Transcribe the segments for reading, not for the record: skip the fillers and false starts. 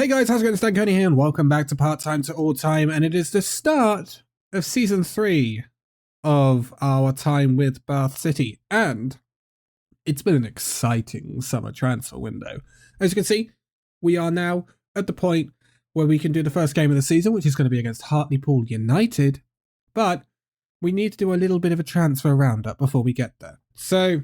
Hey guys, how's it going? Stan Coney here, and welcome back to Part Time to All Time. And it is the start of Season 3 of our time with Bath City. And it's been an exciting summer transfer window. As you can see, we are now at the point where we can do the first game of the season, which is going to be against Hartlepool United. But we need to do a little bit of a transfer roundup before we get there. So,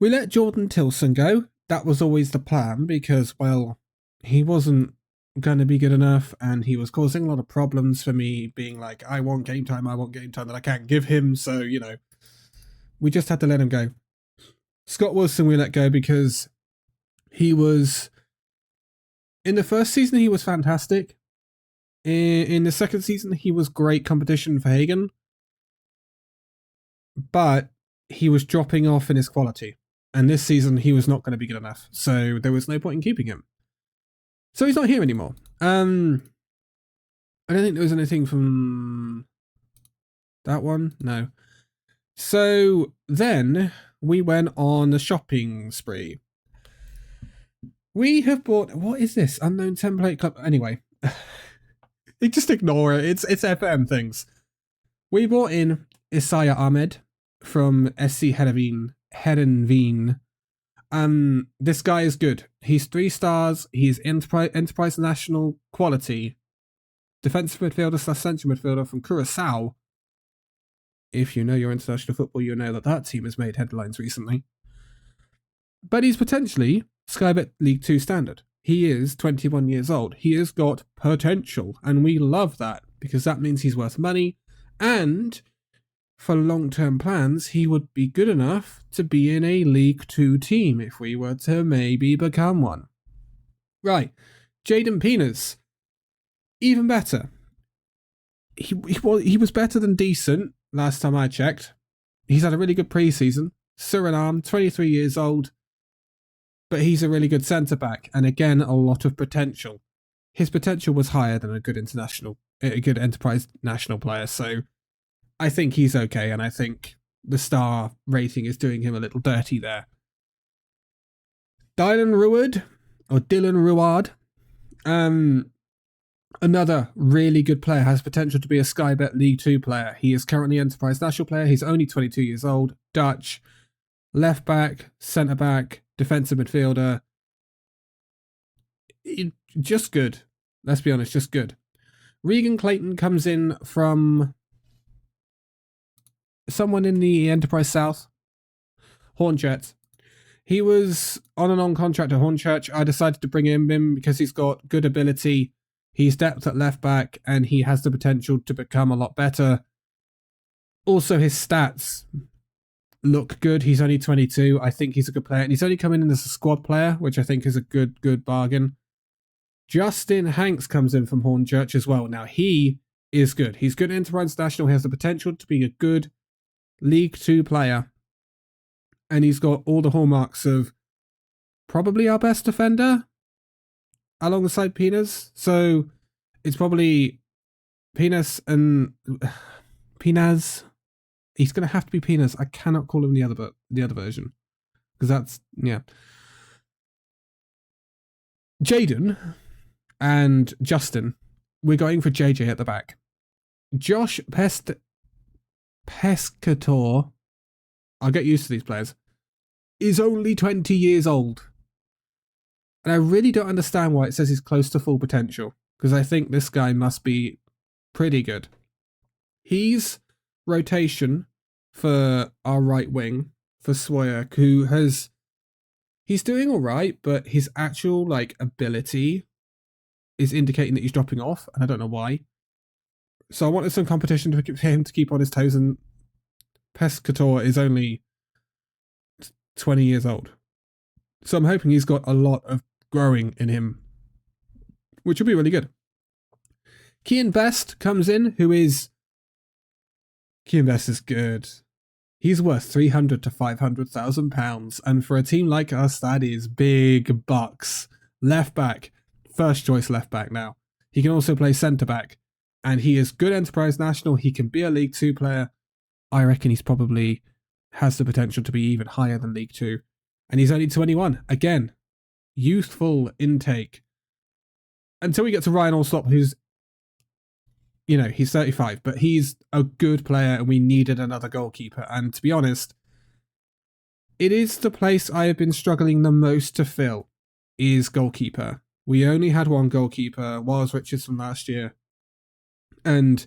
we let Jordan Tilson go. That was always the plan because, well, he wasn't going to be good enough and he was causing a lot of problems for me, being like, I want game time that I can't give him. So, we just had to let him go. Scott Wilson we let go because he was, in the first season, he was fantastic. In the second season, he was great competition for Hagen. But he was dropping off in his quality. And this season, he was not going to be good enough. So there was no point in keeping him. So he's not here anymore. I don't think there was anything from that one. No. So then we went on a shopping spree. We have bought... What is this? Unknown Template Club. Anyway. Just ignore it. It's FM things. We bought in Isaiah Ahmed from SC Heerenveen. This guy is good. He's 3 stars. He's Enterprise National quality. Defensive midfielder / central midfielder from Curacao. If you know your international football, you know that team has made headlines recently. But he's potentially Sky Bet League 2 standard. He is 21 years old. He has got potential, and we love that because that means he's worth money, and for long-term plans, he would be good enough to be in a League 2 team if we were to maybe become one. Right, Jaden Pinas, even better. He was better than decent last time I checked. He's had a really good pre-season. Suriname, 23 years old, but he's a really good centre-back, and again, a lot of potential. His potential was higher than a good Enterprise National player, so I think he's okay, and I think the star rating is doing him a little dirty there. Dylan Ruard, another really good player, has potential to be a Sky Bet League 2 player. He is currently Enterprise National player. He's only 22 years old, Dutch, left back, centre back, defensive midfielder. Just good. Let's be honest, just good. Regan Clayton comes in from someone in the Enterprise South, Hornchurch. He was on and on contract at Hornchurch. I decided to bring him in because he's got good ability. He's depth at left back, and he has the potential to become a lot better. Also, his stats look good. He's only 22. I think he's a good player, and he's only coming in as a squad player, which I think is a good bargain. Justin Hanks comes in from Hornchurch as well. Now, he is good. He's good at Enterprise National. He has the potential to be a good League 2 player. And he's got all the hallmarks of probably our best defender alongside Pinas. So it's probably Pinas and Pinas. He's going to have to be Pinas. I cannot call him the other version because that's, yeah. Jaden and Justin, we're going for JJ at the back. Josh Pescator, I'll get used to these players, is only 20 years old. And I really don't understand why it says he's close to full potential, because I think this guy must be pretty good. He's rotation for our right wing, for Swoyer, who he's doing all right, but his actual ability is indicating that he's dropping off, and I don't know why. So I wanted some competition for him to keep on his toes, and Pescator is only 20 years old. So I'm hoping he's got a lot of growing in him, which will be really good. Kian Best comes in, Kian Best is good. He's worth 300 to 500,000 pounds, and for a team like us, that is big bucks. Left back, first choice left back now. He can also play centre back, and he is good Enterprise National. He can be a League 2 player. I reckon he's probably has the potential to be even higher than League 2. And he's only 21. Again, youthful intake until we get to Ryan Allsop, who's, he's 35, but he's a good player and we needed another goalkeeper. And to be honest, it is the place I have been struggling the most to fill, is goalkeeper. We only had one goalkeeper, Wiles Richards, from last year. And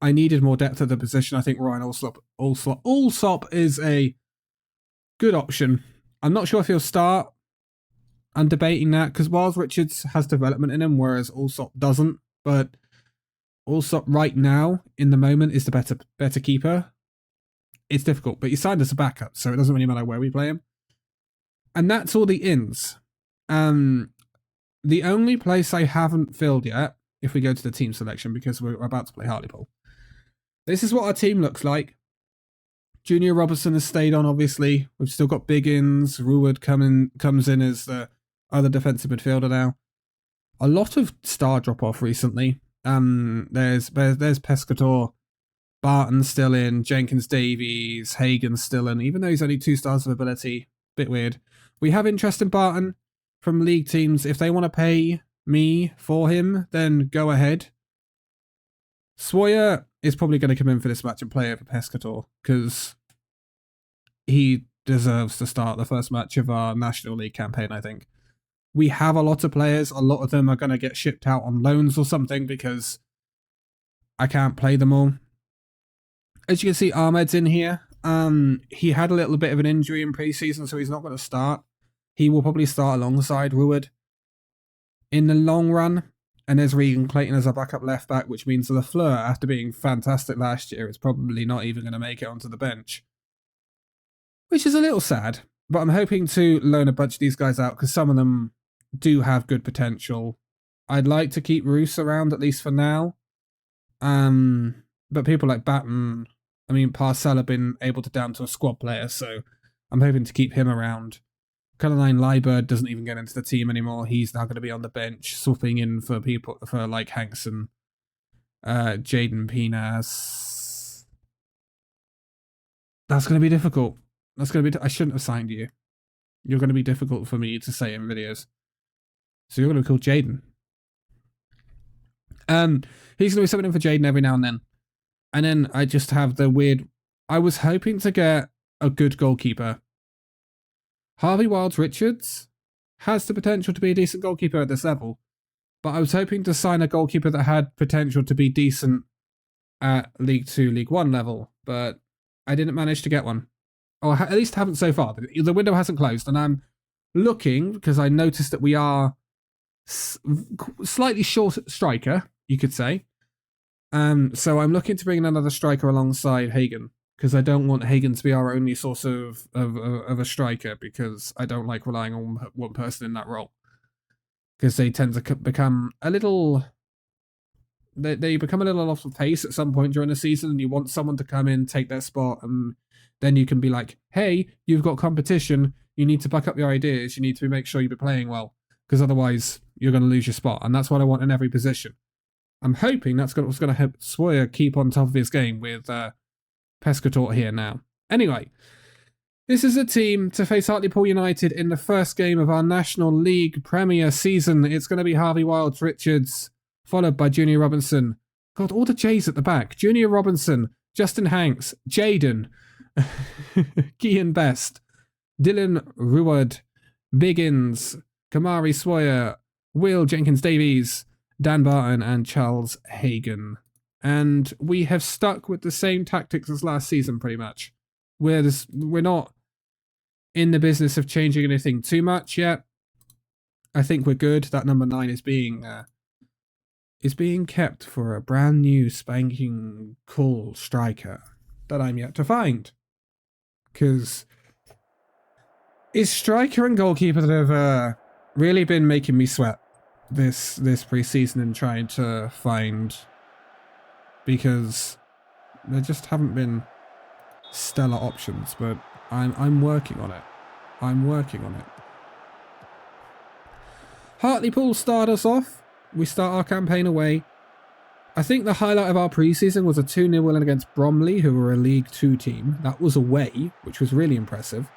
I needed more depth at the position. I think Ryan Allsop is a good option. I'm not sure if he'll start. I'm debating that because Wiles Richards has development in him, whereas Allsop doesn't. But Allsop right now, in the moment, is the better keeper. It's difficult, but he signed as a backup, so it doesn't really matter where we play him. And that's all the ins. The only place I haven't filled yet, if we go to the team selection, because we're about to play Hartlepool, this is what our team looks like. Junior Robinson has stayed on, obviously. We've still got Biggins. Ruud comes in as the other defensive midfielder now. A lot of star drop-off recently. There's Pescatore, Barton still in, Jenkins Davies, Hagen still in, even though he's only 2 stars of ability. Bit weird. We have interest in Barton from league teams. If they want to pay me for him, then go ahead. Sawyer is probably going to come in for this match and play over Pescatore because he deserves to start the first match of our National League campaign, I think. We have a lot of players. A lot of them are going to get shipped out on loans or something because I can't play them all. As you can see, Ahmed's in here. He had a little bit of an injury in pre-season, so he's not going to start. He will probably start alongside Ruud in the long run. And there's Regan Clayton as a backup left back, which means Lafleur, after being fantastic last year, is probably not even going to make it onto the bench. Which is a little sad, but I'm hoping to loan a bunch of these guys out because some of them do have good potential. I'd like to keep Roos around at least for now. But people like Batten, Parcell have been able to down to a squad player, so I'm hoping to keep him around. Caroline Liebert doesn't even get into the team anymore. He's now going to be on the bench, swapping in for people for like Hankson, Jaden Pinas. That's going to be difficult. I shouldn't have signed you. You're going to be difficult for me to say in videos. So you're going to be called Jaden. He's going to be subbing in for Jaden every now and then. And then I just have the weird... I was hoping to get a good goalkeeper. Harvey Wiles Richards has the potential to be a decent goalkeeper at this level, but I was hoping to sign a goalkeeper that had potential to be decent at League 2, League 1 level, but I didn't manage to get one. Or at least haven't so far. The window hasn't closed, and I'm looking, because I noticed that we are slightly short striker, you could say. So I'm looking to bring in another striker alongside Hagen, because I don't want Hagen to be our only source of a striker, because I don't like relying on one person in that role. Because they tend to become a little... They become a little off the pace at some point during the season, and you want someone to come in, take their spot, and then you can be like, hey, you've got competition, you need to back up your ideas, you need to make sure you're playing well, because otherwise you're going to lose your spot, and that's what I want in every position. I'm hoping that's what's going to help Sawyer keep on top of his game with Pescatore here now. Anyway, this is a team to face Hartlepool United in the first game of our National League Premier season. It's going to be Harvey Wiles Richards, followed by Junior Robinson. God, all the J's at the back. Junior Robinson, Justin Hanks, Jaden, Kian Best, Dylan Ruud, Biggins, Kamari Sawyer, Will Jenkins Davies, Dan Barton, and Charles Hagen. And we have stuck with the same tactics as last season, pretty much. We're not in the business of changing anything too much yet. I think we're good. That number 9 is being kept for a brand new spanking cool striker that I'm yet to find. Because it's striker and goalkeeper that have really been making me sweat this pre-season and trying to find, because there just haven't been stellar options, but I'm working on it. Hartlepool start us off. We start our campaign away. I think the highlight of our pre-season was a 2-0 win against Bromley, who were a League 2 team. That was away, which was really impressive.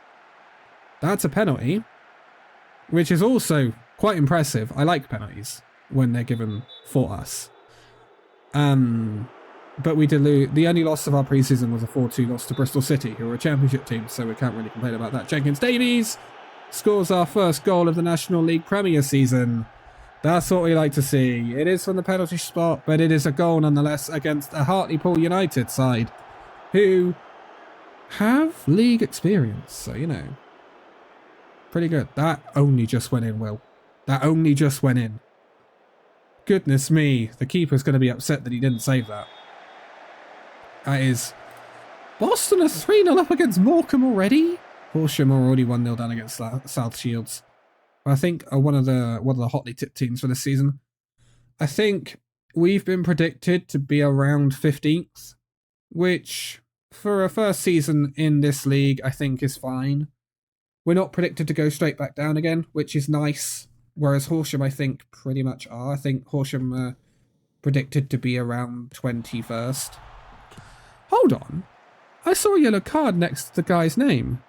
That's a penalty. which is also quite impressive. I like penalties when they're given for us. But we did lose. The only loss of our preseason was a 4-2 loss to Bristol City, who are a championship team, so we can't really complain about that. Jenkins-Davies scores our first goal of the National League Premier season. That's what we like to see. It is from the penalty spot, but it is a goal nonetheless against a Hartlepool United side who have league experience, so you know. Pretty good. That only just went in, Will. That only just went in. Goodness me, the keeper's going to be upset that he didn't save that. That is... Boston are 3-0 up against Morecambe already? Horsham are already 1-0 down against South Shields. I think are one of the hotly tipped teams for this season. I think we've been predicted to be around 15th, which for a first season in this league I think is fine. We're not predicted to go straight back down again, which is nice. Whereas Horsham, I think, pretty much are. I think Horsham are predicted to be around 21st. Hold on. I saw a yellow card next to the guy's name.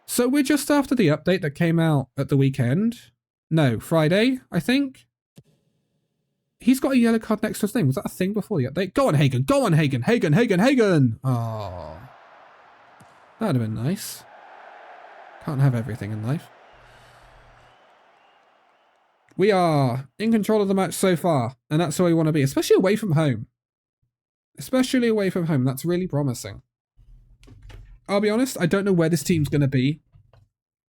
So we're just after the update that came out at the weekend. No, Friday, I think. He's got a yellow card next to his name. Was that a thing before the update? Go on, Hagen. Go on, Hagen. Hagen. Oh. That'd have been nice. Can't have everything in life. We are in control of the match so far, and that's where we want to be, especially away from home. Especially away from home. That's really promising. I'll be honest, I don't know where this team's going to be,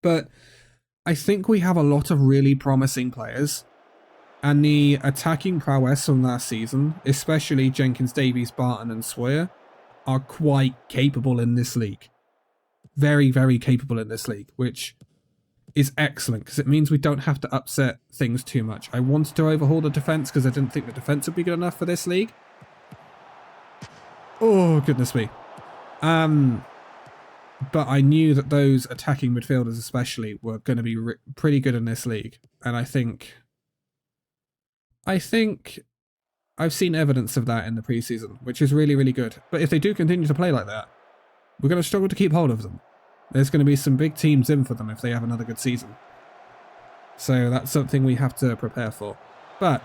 but I think we have a lot of really promising players, and the attacking prowess from last season, especially Jenkins-Davies, Barton and Sawyer, are quite capable in this league. Very, very capable in this league, which is excellent because it means we don't have to upset things too much. I wanted to overhaul the defence because I didn't think the defence would be good enough for this league. Oh, goodness me. But I knew that those attacking midfielders especially were going to be pretty good in this league. And I think I've seen evidence of that in the preseason, which is really, really good. But if they do continue to play like that, we're going to struggle to keep hold of them. There's going to be some big teams in for them if they have another good season. So that's something we have to prepare for. But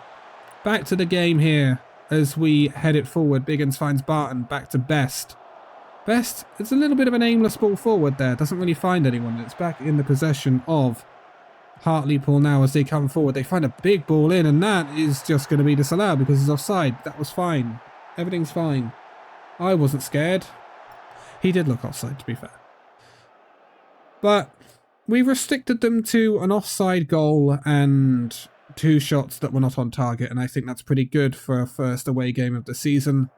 back to the game here as we head it forward. Biggins finds Barton back to Best. Best, it's a little bit of an aimless ball forward there. Doesn't really find anyone. It's back in the possession of Hartlepool now as they come forward. They find a big ball in, and that is just going to be disallowed because he's offside. That was fine. Everything's fine. I wasn't scared. He did look offside, to be fair. But we've restricted them to an offside goal and 2 shots that were not on target, and I think that's pretty good for a first away game of the season.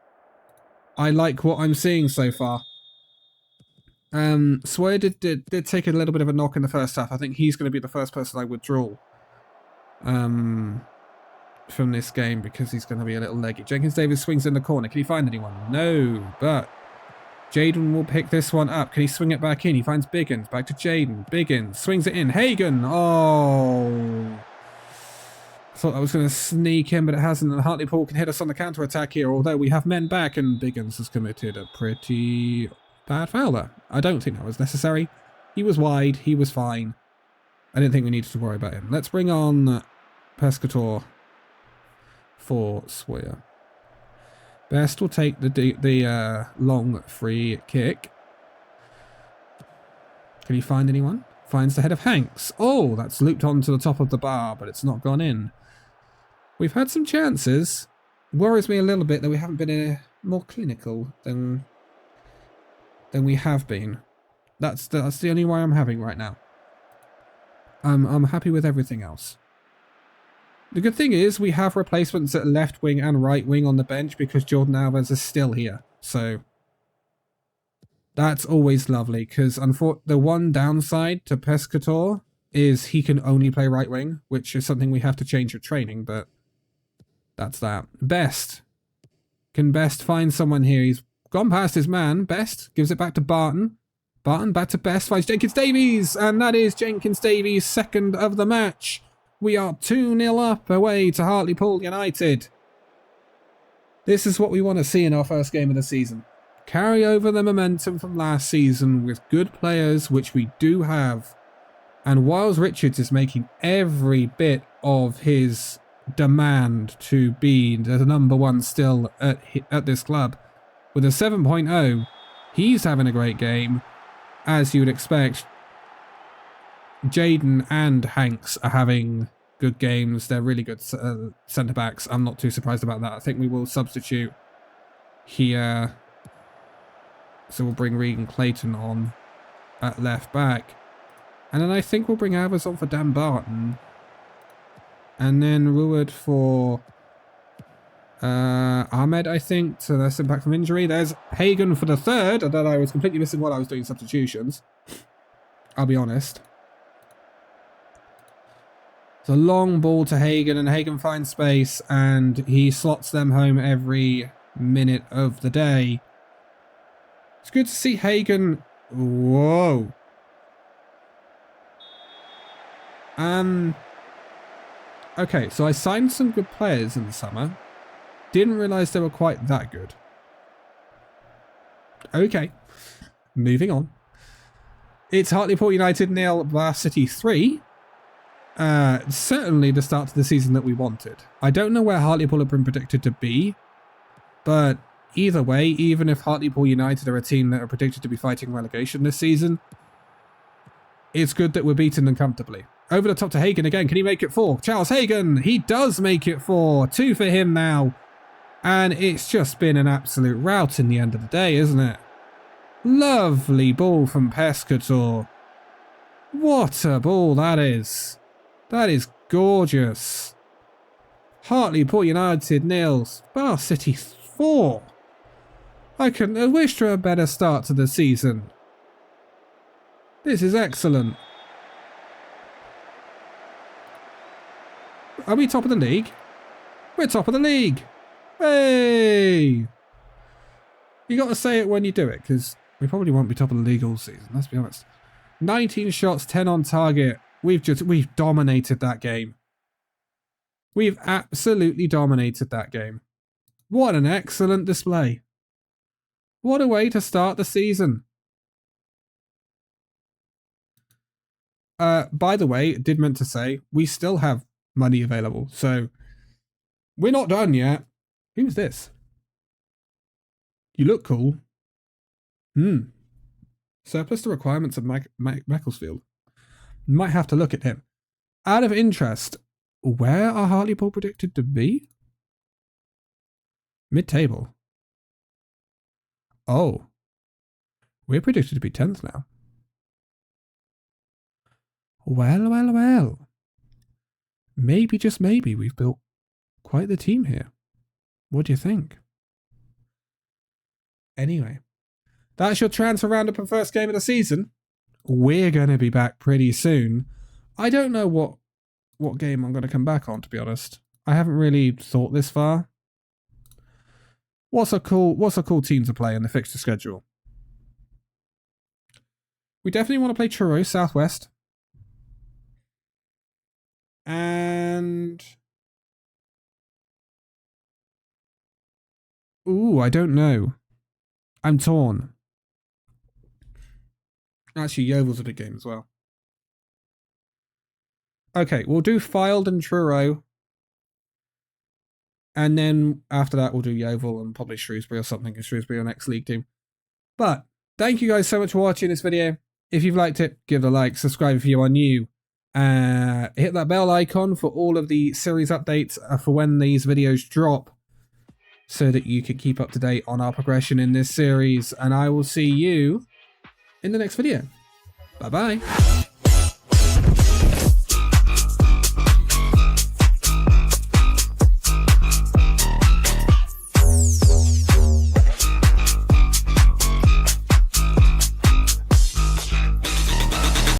I like what I'm seeing so far. Sway did take a little bit of a knock in the first half. I think he's going to be the first person I withdraw from this game because he's going to be a little leggy. Jenkins-Davies swings in the corner. Can he find anyone? No, but Jaden will pick this one up. Can he swing it back in? He finds Biggins. Back to Jaden. Biggins swings it in. Hagen. Oh. I thought I was going to sneak in, but it hasn't. And Hartlepool can hit us on the counter-attack here, although we have men back, and Biggins has committed a pretty bad foul there. I don't think that was necessary. He was wide. He was fine. I didn't think we needed to worry about him. Let's bring on Pescator for Sawyer. Best will take the long free kick. Can he find anyone? Finds the head of Hanks. Oh, that's looped onto the top of the bar, but it's not gone in. We've had some chances. Worries me a little bit that we haven't been more clinical than we have been. That's the only worry I'm having right now. I'm happy with everything else. The good thing is we have replacements at left wing and right wing on the bench because Jordan Alves is still here. So that's always lovely because the one downside to Pescator is he can only play right wing, which is something we have to change with training, but that's that. Best. Can Best find someone here? He's gone past his man. Best gives it back to Barton. Barton back to Best, finds Jenkins-Davies, and that is Jenkins-Davies' second of the match. We are 2-0 up away to Hartlepool United. This is what we want to see in our first game of the season. Carry over the momentum from last season with good players, which we do have, And whilst Richards is making every bit of his demand to be the number one still at this club, with a 7.0, he's having a great game. As you would expect, Jaden and Hanks are having good games. They're really good centre-backs. I'm not too surprised about that. I think we will substitute here. So we'll bring Regan Clayton on at left back. And then I think we'll bring Avers on for Dan Barton. And then Ruud for Ahmed, I think, to less impact from injury. There's Hagen for the third. And then I was completely missing while I was doing substitutions. I'll be honest. It's a long ball to Hagen, and Hagen finds space, and he slots them home every minute of the day. It's good to see Hagen. Whoa. Okay, so I signed some good players in the summer. Didn't realise they were quite that good. Okay, moving on. It's Hartlepool United 0, Bath City 3. Certainly the start to the season that we wanted. I don't know where Hartlepool have been predicted to be, but either way, even if Hartlepool United are a team that are predicted to be fighting relegation this season, it's good that we're beating them comfortably. Over the top to Hagen again. Can he make it 4? Charles Hagen, he does make it 4. 2 for him now. And it's just been an absolute rout in the end of the day, isn't it? Lovely ball from Pescator. What a ball that is. That is gorgeous. Hartlepool United 0, Bath City 4. I couldn't have wished for a better start to the season. This is excellent. Are we top of the league? We're top of the league. Hey! You got to say it when you do it, because we probably won't be top of the league all season, let's be honest. 19 shots, 10 on target. We've dominated that game. We've absolutely dominated that game. What an excellent display. What a way to start the season. By the way, did meant to say, we still have money available, so we're not done yet. Who's this? You look cool. Surplus to requirements of Macclesfield. Might have to look at him. Out of interest, where are Hartlepool predicted to be? Mid-table. Oh. We're predicted to be 10th now. Well, well, well. Maybe, just maybe, we've built quite the team here. What do you think? Anyway, that's your transfer roundup and first game of the season. We're going to be back pretty soon. I don't know what game I'm going to come back on, to be honest. I haven't really thought this far. What's a cool team to play in the fixture schedule? We definitely want to play Truro, Southwest. And ooh, I don't know. I'm torn. Actually, Yeovil's a big game as well. Okay, we'll do Fylde and Truro. And then after that, we'll do Yeovil and probably Shrewsbury or something, because Shrewsbury are our next league team. But thank you guys so much for watching this video. If you've liked it, give it a like, subscribe if you are new. Hit that bell icon for all of the series updates for when these videos drop, so that you can keep up to date on our progression in this series. And I will see you in the next video. Bye bye.